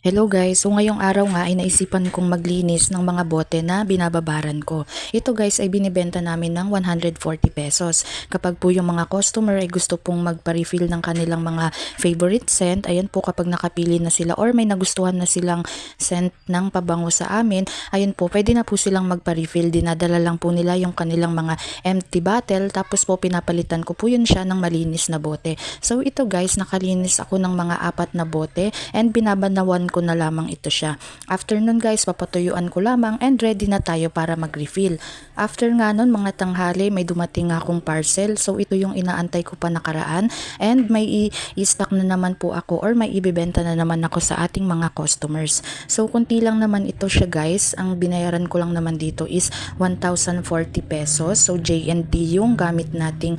Hello guys, so ngayong araw nga ay naisipan kong maglinis ng mga bote na binababaran ko. Ito guys ay binibenta namin ng 140 pesos. Kapag po yung mga customer ay gusto pong magpa-refill ng kanilang mga favorite scent, ayan po kapag nakapili na sila or may nagustuhan na silang scent ng pabango sa amin, ayan po pwede na po silang magpa-refill. Dinadala lang po nila yung kanilang mga empty bottle tapos po pinapalitan ko po yun siya ng malinis na bote. So ito guys, nakalinis ako ng mga 4 na bote and binabanawan ko na lamang ito siya. After nun guys, papatuyuan ko lamang and ready na tayo para mag-refill. After nga nun, mga tanghali, may dumating akong parcel. So ito yung inaantay ko pa nakaraan and may i-stock na naman po ako or may ibibenta na naman ako sa ating mga customers. So kunti lang naman ito siya guys. Ang binayaran ko lang naman dito is 1,040 pesos. So J&D yung gamit nating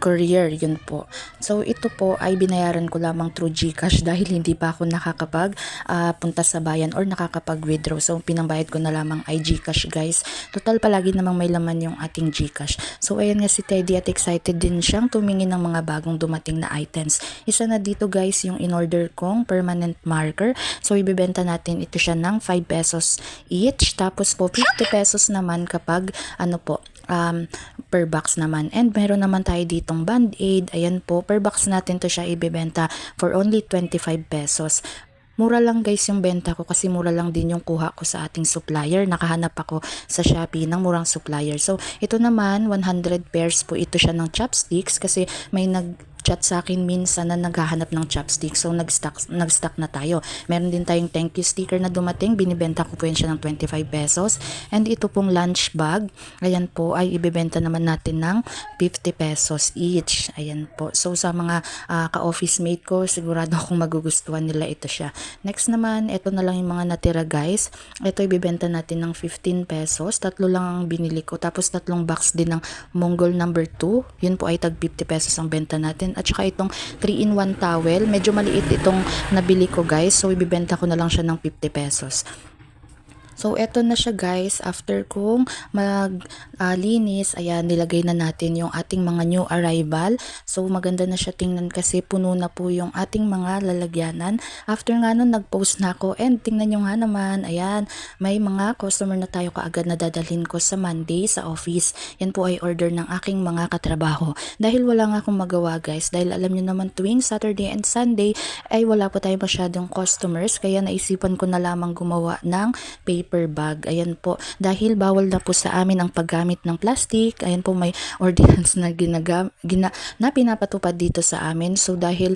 courier, yun po. So ito po ay binayaran ko lamang through GCash dahil hindi pa ako nakakapag punta sa bayan or nakakapag-withdraw. So pinambayad ko na lamang ay GCash guys. Total palagi namang may laman yung ating GCash. So ayan nga si Teddy at excited din siyang tumingin ng mga bagong dumating na items. Isa na dito guys yung in-order kong permanent marker. So ibibenta natin ito siya ng 5 pesos each. Tapos po 50 pesos naman kapag per box naman. And meron naman tayo ditong Band-Aid. Ayan po, per box natin to siya ibebenta for only 25 pesos. Mura lang guys yung benta ko kasi mura lang din yung kuha ko sa ating supplier. Nakahanap ako sa Shopee ng murang supplier. So ito naman 100 pairs po ito siya ng chopsticks kasi may chat sa akin minsan na naghahanap ng chopstick. So nag-stock na tayo. Meron din tayong thank you sticker na dumating. Binibenta ko po yan siya ng 25 pesos. And ito pong lunch bag. Ayan po ay ibebenta naman natin ng 50 pesos each. Ayan po. So sa mga ka-office mate ko, sigurado akong magugustuhan nila ito siya. Next naman, ito na lang yung mga natira guys. Ito ibebenta natin ng 15 pesos. 3 lang ang binili ko. Tapos 3 box din ng Mongol number 2. Yun po ay tag 50 pesos ang benta natin. At saka itong 3-in-1 towel. Medyo maliit itong nabili ko guys. So ibibenta ko na lang siya ng 50 pesos. So, eto na siya guys. After kong maglinis, ayan, nilagay na natin yung ating mga new arrival. So, maganda na siya tingnan kasi puno na po yung ating mga lalagyanan. After nga nun, nag-post na ako and tingnan nyo nga naman, ayan, may mga customer na tayo kaagad na dadalhin ko sa Monday sa office. Yan po ay order ng aking mga katrabaho. Dahil wala nga akong magawa guys, dahil alam nyo naman tuwing Saturday and Sunday ay wala pa tayo masyadong customers. Kaya naisipan ko na lamang gumawa ng paper bag. Ayan po. Dahil bawal na po sa amin ang paggamit ng plastic. Ayan po may ordinance na na pinapatupad dito sa amin. So dahil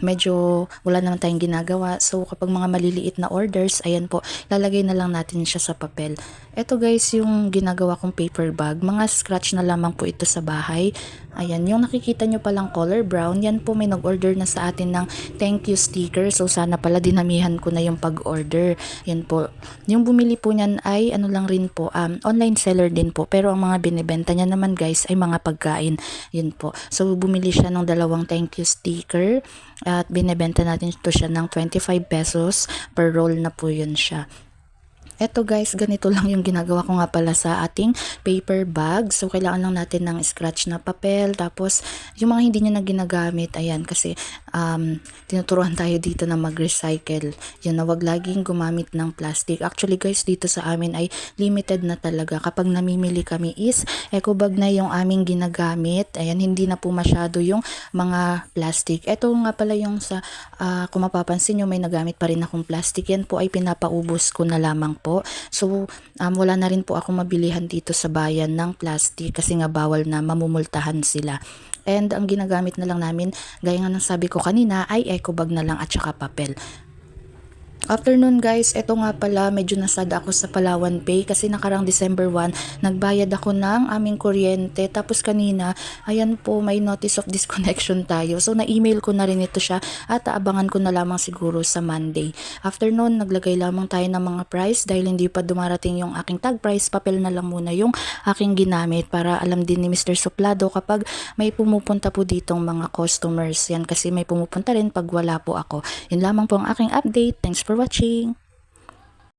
medyo wala naman tayong ginagawa. So kapag mga maliliit na orders, ayan po, lalagay na lang natin siya sa papel. Ito guys yung ginagawa kong paper bag. Mga scratch na lamang po ito sa bahay. Ayan, yung nakikita nyo palang color brown, yan po may nag-order na sa atin ng thank you sticker. So sana pala dinamihan ko na yung pag-order. Yan po. Yung bumili po niyan ay ano lang rin po, online seller din po. Pero ang mga binibenta niya naman guys ay mga pagkain. Yun po. So bumili siya ng 2 thank you sticker at binibenta natin ito siya ng 25 pesos per roll na po yun siya. Eto guys, ganito lang yung ginagawa ko nga pala sa ating paper bag. So, kailangan lang natin ng scratch na papel. Tapos, yung mga hindi nyo na ginagamit, ayan, kasi tinuturuan tayo dito na mag-recycle. Yun na, wag laging gumamit ng plastic. Actually guys, dito sa amin ay limited na talaga. Kapag namimili kami is, eco bag na yung aming ginagamit. Ayan, hindi na po masyado yung mga plastic. Eto nga pala yung sa, kung mapapansin nyo, may nagamit pa rin akong plastic. Yan po ay pinapaubos ko na lamang po. So, wala na rin po ako mabilihan dito sa bayan ng plastic kasi nga bawal na mamumultahan sila. And ang ginagamit na lang namin, gaya nga ng sabi ko kanina, ay eco bag na lang at saka papel. Afternoon guys, eto nga pala medyo nasad ako sa Palawan Pay kasi nakarang December 1 nagbayad ako ng aming kuryente tapos kanina ayan po may notice of disconnection tayo so na-email ko na rin ito siya at aabangan ko na lamang siguro sa Monday. Afternoon naglagay lamang tayo ng mga price dahil hindi pa dumarating yung aking tag price, papel na lang muna yung aking ginamit para alam din ni Mr. Suplado kapag may pumupunta po ditong mga customers yan kasi may pumupunta rin pag wala po ako. Yun lamang po ang aking update. Thanks for watching.